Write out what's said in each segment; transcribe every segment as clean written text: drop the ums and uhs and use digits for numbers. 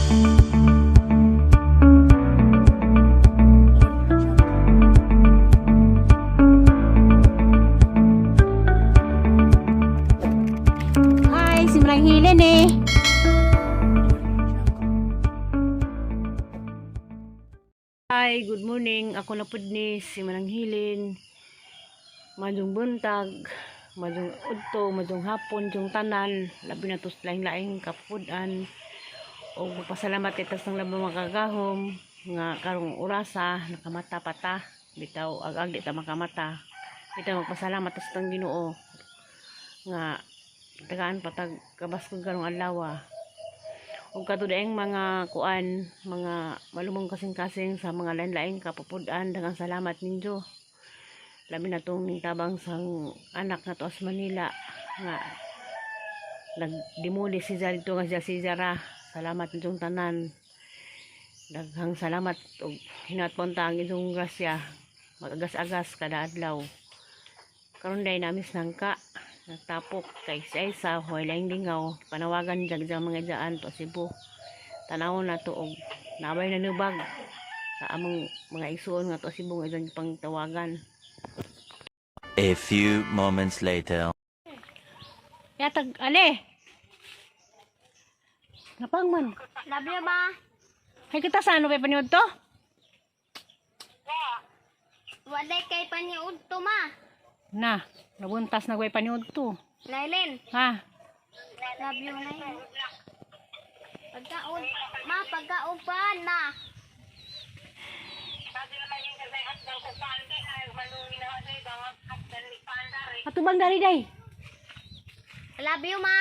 Hi, si Manang Hilin eh. Hi, good morning. Ako na pud ni si Manang Hilin. Madung buntag, madung udto, madung hapon, yung tanan, labi na tos laing-laing kapudan. O magpasalamat itas ng labang makagahom nga karong orasa nakamata pata. Bitaw ag-ag di ta makamata. Bitaw magpasalamat tas tang Ginoo nga tagaan patag kabaskog karong adlaw. Ug katudaeng mga kuan, mga malumong kasing-kasing sa mga lain-laing kapupudan, daghang salamat ninyo. Labi na tong tabang sang anak na to as Manila nga nagdimuli si Zara dito nga si Zara. Salamat ninyong tanan. Daghang salamat ug hinatpunta ang inyong grasya. Mag-agas-agas kada adlaw. Karon day namis nangka natapok kay sa hoy laing lingaw panawagan jag mga daan to Cebu tanawon na to og nabay na nubag sa among mga igsuon nga to Cebu nga ilang pangtawagan. A few moments later. Yatag ale napang man Love you ba? hay kita sa ano pa paniud to Wala kay paniud to ma. na nabuntas na way paniud to Lailin. ha. Love you na yun. Pagkaon. Ma, pagkaon pa na. Atubang dari day Love you ma.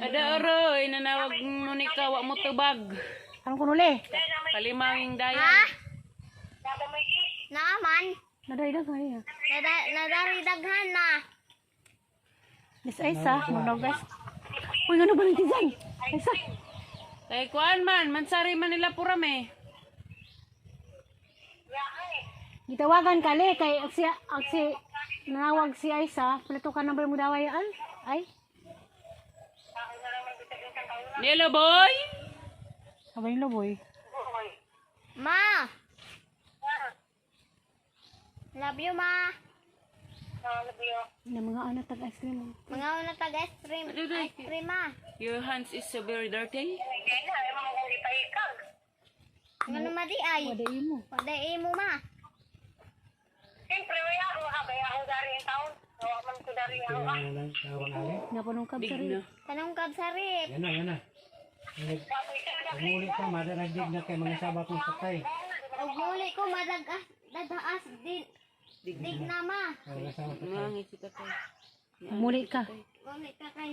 Ada aroy, nanawag mo ni ka, wa mo tubag. anong kunuli Kalimanging Ha? dayan. Naaman. naday kaya Nadari daghan na. Miss Aisa mo guys uy ano ba nang tizan Aisa Kay kuan man, mansari man nila purame. gitawagan kali kay aksi nanawag si Aisa plato ka number mo dawayaan ay Nilo boy. sabay lo boy Ma. Love you ma. na mga anak tag ice cream Mga una tag-ice cream. Ice cream ma. Your hands is so very dirty. Ano ma di ay? wala imo Pagdai mo ma. napunong kab Big sari na. Tanong kab sarip. Yan na, yan na. Umulit ka, madaragdig na kay mga sabak ng sakay. Og muli ko dadaas dig na ma. Mga sabak ng sakay. Mangit kita kay. muli ka Muli ka kay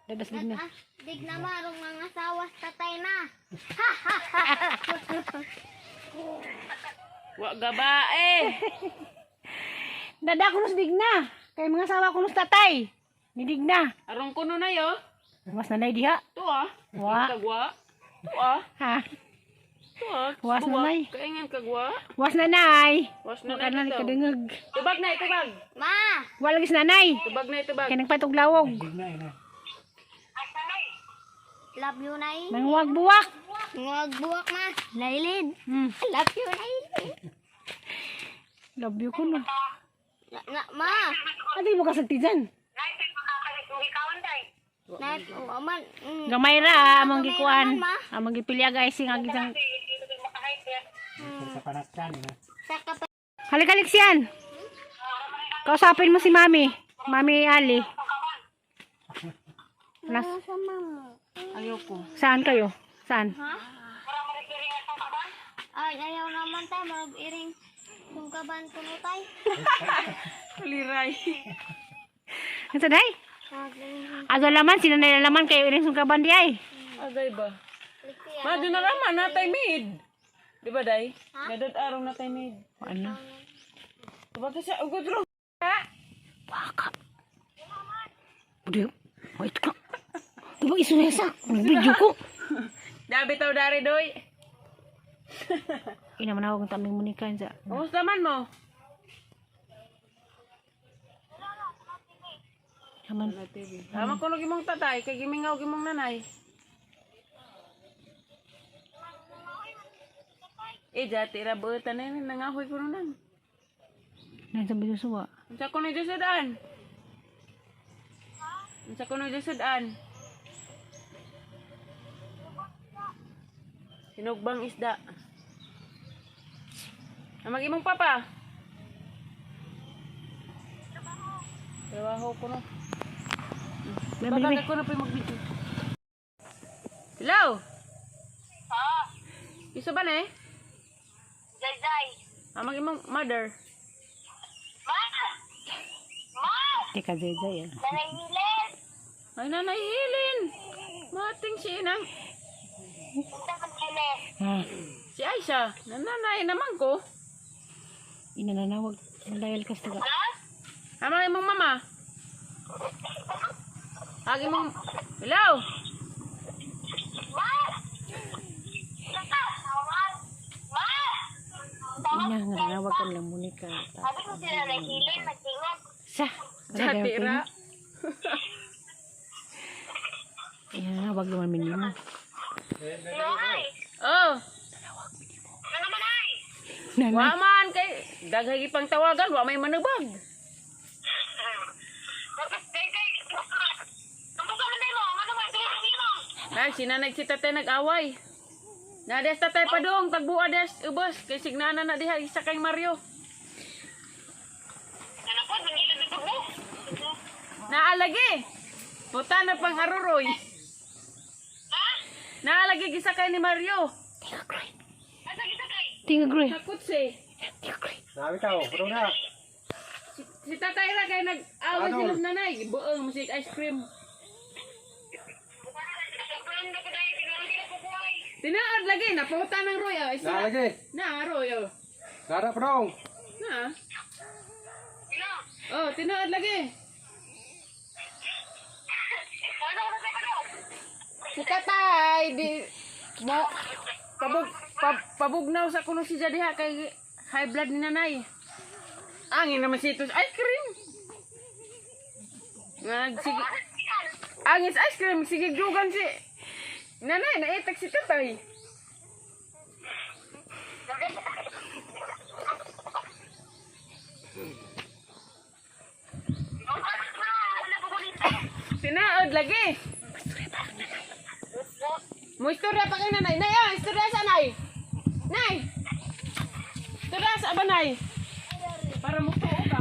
dadas din na dadaas dig na ma rong mga sawas tatay na. Wa gabae. dada kunos digna kay mga sawa kunos tatay nidigna Arong kuno na yo. mas nanay diha Tuwa. wa Kagwa. Tuwa. ha Tuwa. Was na, nay. Kaingan kagwa. was nanay Was na wala na na ito. kadungag Tubag na itubag. Ma. wala gis nanay Tubag na itubag. kay nagpatog lawog Dig na, yan na. Love you na yun. nangwag buwak Ngwag buwak ma. Lailin. hmm. Love you na yun. love you ko na Ma. adi mo kasagti dyan Na, aman. gamay ra among Gamay gikuan naman, ma. among gipilya guys sing agisang Sa panatkan, yan na. Sa kapatid. halik-halik siyan kausapin mo si mami Ali Sa mama. Ayoko. saan kayo saan Ha? Ay, ayaw naman tayo. Mag-iring sungkaban kuno tayo. Liray. ang saday ago laman sinanay laman kayo iring sungkaban di ay Agay ba? Madu na raman natay mid. Di ba day? Gadad araw natay mid. ano Tubag ka siya ugod ro. baka udah wait ka diba isunesa video ko Dabi taw dari doy. ina manawag ang taming munikan sa Kumusta man mo? Haman. Tama ko no gimong tatay kay gimingaw gimong nanay. jati ra beutan na nangahoy ko nun. Nasa bisusuwa. Unsa ko na dyan? Unsa ko na dyan? Sinugbang isda. Amag imong papa. Trabaho ko no. Baka ko na pa mag-video. Hello? Isa ba na eh? Zay. Amag imong mother. Teka, Zay. Nanahilin. Ay, Nanay Hilin. Mating si Inang. Punta ka kailan. Ah, Si Aisha. Nanay naman ko. inananawag. Malayal ka sa Amang imong mama. Agi mong... Hello? ina nga nanawag ka lang muna ka. Sabi ko sila nahilin, magtingog. Sa. Jatira. Inanawag naman minimo. Ay! Oh. Ano naman ay? Nanay. Wa man kay daghay pang tawagan, wa may manubag. Ano ka man mo? Ano man? Sino? Ay, sinanay si tatay nag-away. Nades tatay pa dong, tagbuwa des ubos kay signana na diha isa kay Mario. Ano po? Nangilin dito mo? Naalagi. Puta na pang aruroy. Ha? Naalagi gisakay ni Mario. Asa kita kay? Tinga groy. Takot si. Sabi ka, bro na. Si tatay ra kay nag-away Ano? sila nanay, buong musik ice cream. Tinaad lagi na puta ng Roy. Oh. Isa. Nalagi. Na Roy. Oh. Nara pa dong. Na. Oh, tinaad lagi. Si tatay di mo pabugnaw sa kuno si Jadiha kay high blood ni nanay. Angin naman si itos ice cream. Sige. Angin sa ice cream sige dugan si nanay naitak si tatay. Tinaod lagi. Mo istorya pa kay nanay. Nay, ah, istorya sa nay. Nay. Istorya sa ba nay? Para mo tuo ka.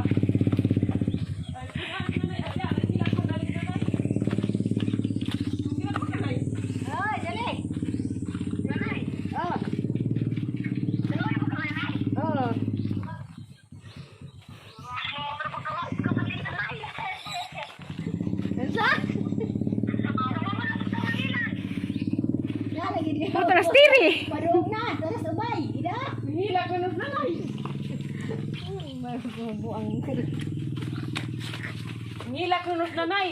Ay, nanay, ay, sila ko dali nanay. Sila ko nanay. Hoy, dali. Nanay. Ah. Dalawa mo ka nanay. Oh. Oh, taras tiri. Padung na, terus ubay, ida. Hila ko ng nanay. Hila ko ng nanay.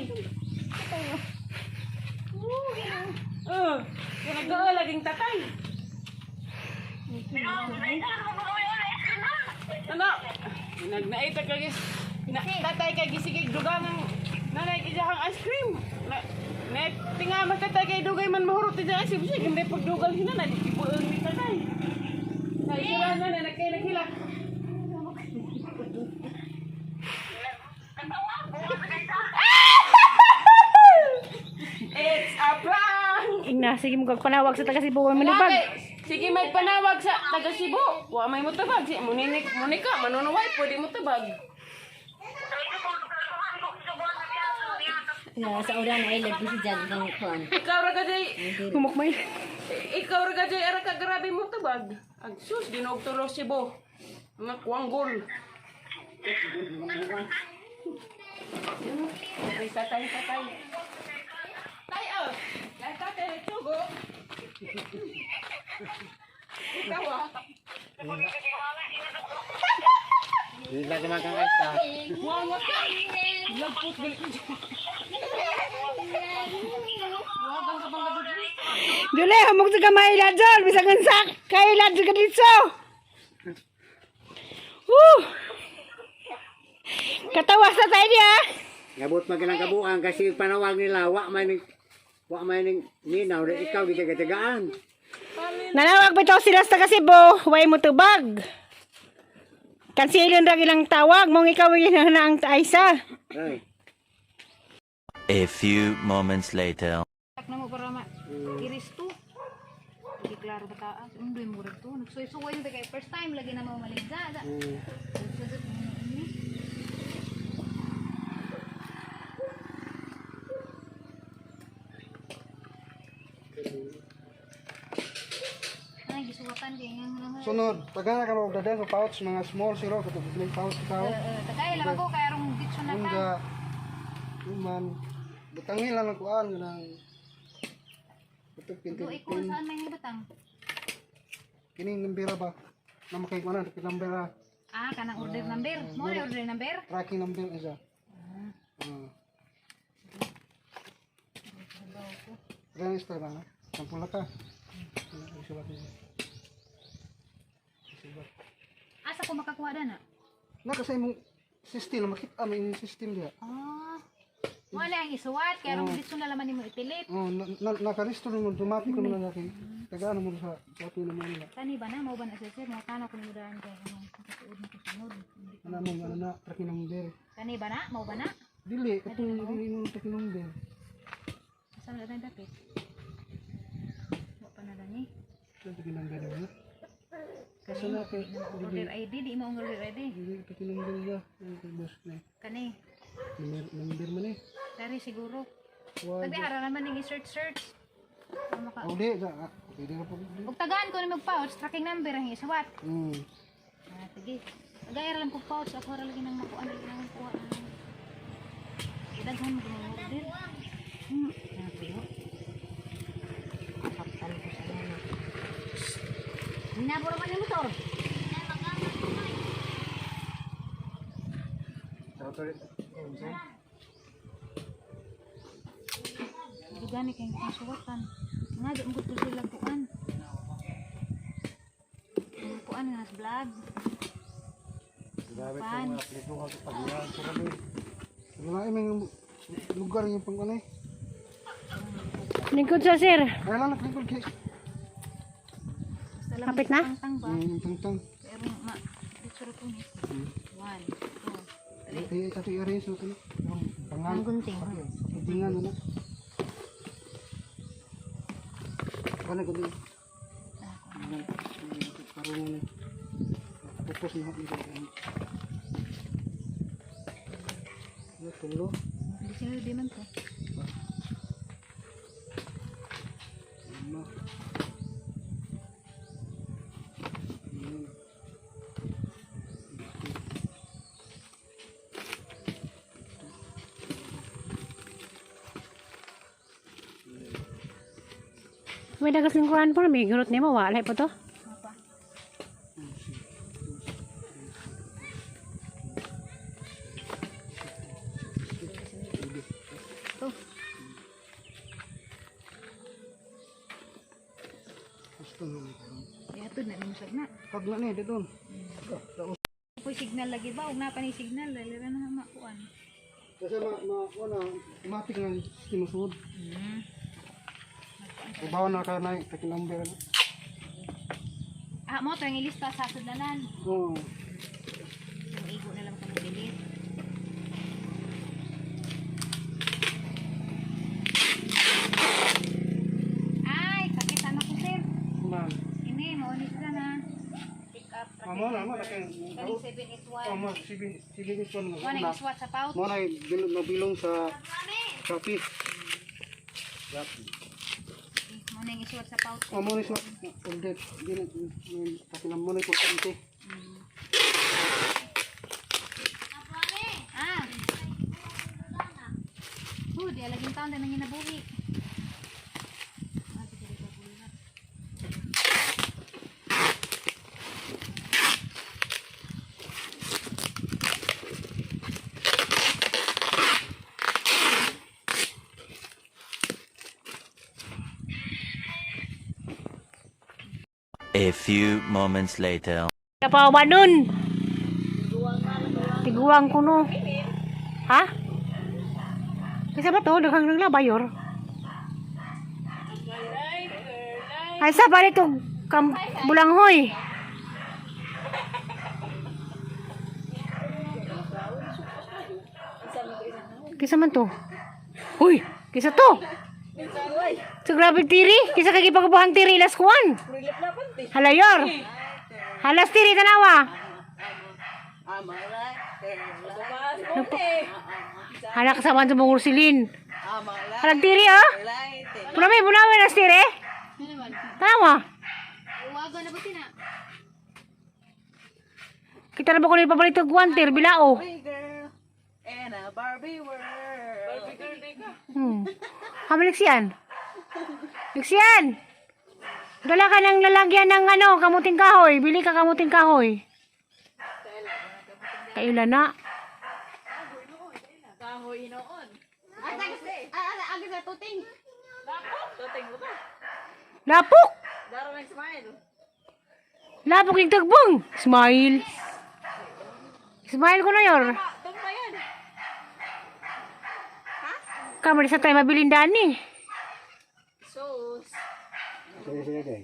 Nag-oo laging tatay. Ano? Nagnaita ka gis. Tatay kay gisigig dugang nanay kijahang ice cream. Net tinga mas tatay kay dugay man mahurot ti ice cream. Sige hindi pagdugal hina na di kibuon ni tatay. Kay sila na nagkay naghilak. It's a prank! Ina, sige mo panawag sa taga Cebu man manibag. Sige may panawag sa taga Cebu. Wa may mutabag. Si Monica, manunuway pwede mutabag. Sa ulan ay lagi si Jan ng kon. Ikaw ra gaday. Humukmay. Ikaw ra gaday ara ka grabe mutabag. Ag sus dinog tulo Cebu. Mga kuanggol. Ay tatay. Tay oh. Yan tatay nagtugo. Ikaw ah. Hindi naman kang ayta. Muangot ka. Lagput gali. Muagang ka bang gabi? Dule, hamog sa kamay ladzol. Bisang gansak. Kay ladzol ka dito. Katawas na tayo niya. Ngabot magalang kabuang kasi panawag nila wa may ning ninaw na ikaw gitagatagaan. Nanawag ba ito sila sa Kasibo? Huwag mo tubag. Kansilon ra ilang tawag. Mong ikaw yung na ang Aisa. A few moments later. Tak na mo para iris to. Hindi klaro bataan. Undoy mo rin to. Nagsuy-suway yung kay first time. Lagi na mo maligda. Ay, gisuwatan din yung Sunod, tagana ka mo dadan sa pouch, mga small zero, katulad ng pouch ikaw. tagay lang ako kaya rong ditso na Ang ka. ga, man, butangin lang ang kuan, ganang, ito Do pintin, ikaw saan may batang? kining nambira ba? Na makikuanan, nambira, Ah, kanang order number. Mo na order number. tracking number isa. Ganyan is pa na, sampula ka. Isulat niya. Asa ko makakuha na? Na kasi mong system, makita mo yung system diya. Ah. Mo na ang isuwat kaya rong ditso na laman nimo ipilit. Oh, naka-restore mo, automatic mo na laki. Tagaan mo sa atin naman nila. Kani ba na mo ba na sa sir mo kana ko nimo daan kay ano kasuod mo kasunod. Ano mo, ano na, tracking number. Kani ba na? Mo ba na? Dili, katong dili mo tracking number. Asa na dapat dapit? Mo pa na dani. Tracking number na. Kasi na kay Order ID di mo ang order ID. dili tracking number ya. Ang boss na. Kani. Number man eh. Dari siguro. Wag. Sabi ara naman ning i-search. Ano maka? Oh, di, pwede na po. Ug tagaan ko ni mag-pouch tracking number ang isuwat. Ah, sige. Tagay ra lang ko pouch ako ra lagi nang makuan lagi nang kuha. Daghan mo ng order. Napiyo. Kapal ko sa ano. Minabura man yung motor. Di gani kay kasuwatan. Nga di mo gusto sila kuan. Kuan nga sa vlog. Grabe Pan. ko mga plito ka sa pagyan sa kami. Wala may lugar yung pang ano eh. Lingkod sa sir. Kaya lang naklingkod kay. Basta lang Kapit na? tang ba? Tang-tang. Pero picture ko ni. 1, 2, 3. Ay, ito i-arrange natin. Yung pangal. Ang gunting. Guntingan ano. Ano ko din? Parang ano. Focus na ako dito. Ano, tulo? Hindi sila di man ko. Lima. Ayan. May dagas lingkuran po. May gurot niya mo. Wala po to. Apa? To. Gusto mo. Yatod na minsan na. Kag na ni dito. Ako'y signal lagi ba? Huwag na pa ni signal. Lalira na makuan. Kasi wala automatic na sinusunod. Ubaw na ka na tracking number. Ah, mo ito yung ilista sa sudlanan. Oo. Yung igo na lang kami delete. Ay, pakita na ko sir. Man. Ini, maulit ka na. Pick up. Amo na mo laki. Kani 781. Amo sige ni kon mo. Wala yung swat sa pouch. Mo na bilong sa Shopee. Muna yung isuwat sa pouch. Amo ni sa update. Dili kasi na mo na importante. Ah. Di alaging taon na nangin nabuhi. A few moments later. Kapawa nun. Tiguang ko no. Ha? Kasi ba to? Daghang naglabayor. Ay sa balik to bulanghoy. Kisa man to? Uy, kisa to. Sa grabe tiri, kisa kagi pagbuhang tiri las kuan. Halayor. Halas tiri tanawa. Hala kasama sa mong ursilin. Halag tiri ah. Punami, punami nas tiri. Ano naman? Tanawa. Uwaga na ba sina? Kita na ba ko na ipabalik to guantir, bilao. Barbie girl day ka. Hamalik siyan. Liksian. Dala ka ng lalagyan ng ano, kamuting kahoy. Bili ka kamuting kahoy. Kailan na? Kahoy noon. Agad na tuting. Tuting mo to. Lapok! Daro ng smile. Lapok yung tagbong. Smile. Smile ko na yor. Tama pa yan. Kamari sa tayo mabilindaan ni. Sus. Sige din.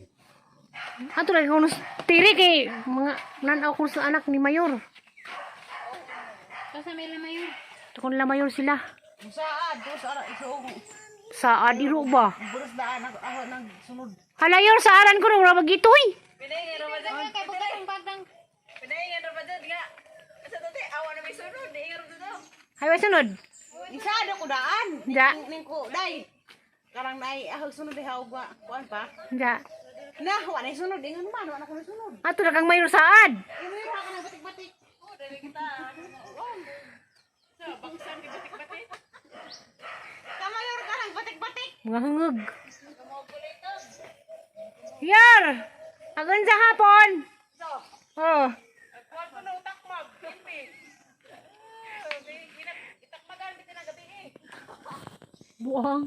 Ato lagi ko nung tiri kay mga nanaw ko sa anak ni Mayor. Kasi may lamayo. Ito kung nila Mayor sila. Musaad. Dos ara isuong. Sa adiro ba? Buros daan ako nagsunod. Halayor sa aran ko nung ramagitoy. Pinahingan ra ba dyan? Kaya bugat ang batang. Pinahingan ra ba dyan nga? Sa dati awa na may sunod. Hingan ra dyan. Ay, wa sunod. Isa ada ko daan. Ja. Ning ko dai. Karang nai ahag sunod di haog ba. Kuan pa. Ja. Na wa na sunod ingon man wa na ko sunod. Ato na kang Mayor saad. Imira ka na batik-batik. Oh, dali kita. Sa baksan di batik-batik. Tama yor ka nang batik-batik. Mga hungog. Yar! Agon sa hapon. So, Oh. kuan ko na utak mag. Kimpi. Itakmagan bitin ang gabi eh. Buang.